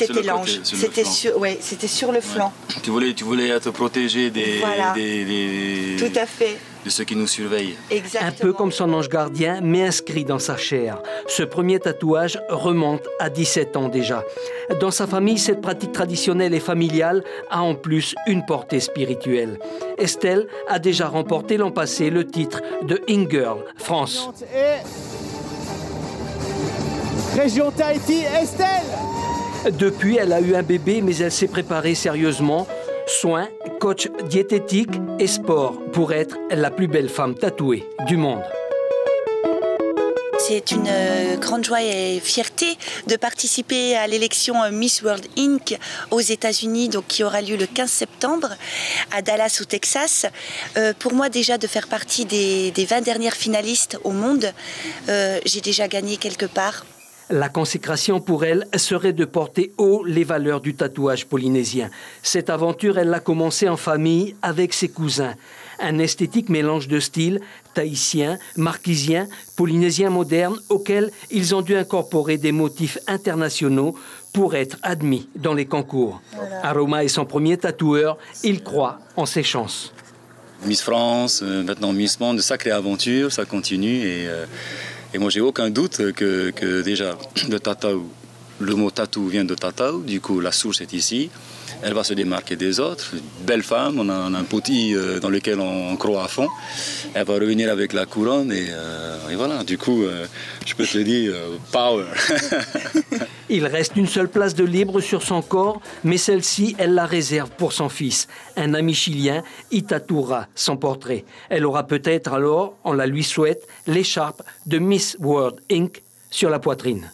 C'était l'ange. C'était sur le flanc. Tu voulais être protégé Voilà. Tout à fait. de ceux qui nous surveillent. Exactement. Un peu comme son ange gardien, mais inscrit dans sa chair. Ce premier tatouage remonte à 17 ans déjà. Dans sa famille, cette pratique traditionnelle et familiale a en plus une portée spirituelle. Estelle a déjà remporté l'an passé le titre de In-Girl France. Région Tahiti, Estelle! Depuis, elle a eu un bébé, mais elle s'est préparée sérieusement. Soins, coach diététique et sport pour être la plus belle femme tatouée du monde. C'est une grande joie et fierté de participer à l'élection Miss World Inc. aux États-Unis, donc qui aura lieu le 15 septembre à Dallas au Texas. Pour moi déjà de faire partie des 20 dernières finalistes au monde, j'ai déjà gagné quelque part. La consécration pour elle serait de porter haut les valeurs du tatouage polynésien. Cette aventure, elle l'a commencée en famille avec ses cousins. Un esthétique mélange de styles tahitien, marquisien, polynésien moderne, auquel ils ont dû incorporer des motifs internationaux pour être admis dans les concours. Voilà. Aroma est son premier tatoueur, il croit en ses chances. Miss France, maintenant Miss Monde, sacrée aventure, ça continue et moi j'ai aucun doute que déjà le mot tatou vient de Tatau, du coup la source est ici. Elle va se démarquer des autres. Belle femme, on a un petit dans lequel on croit à fond. Elle va revenir avec la couronne et voilà, du coup, je peux te le dire, power. Il reste une seule place de libre sur son corps, mais celle-ci, elle la réserve pour son fils. Un ami chilien y tatouera son portrait. Elle aura peut-être alors, on la lui souhaite, l'écharpe de Miss World Inc. sur la poitrine.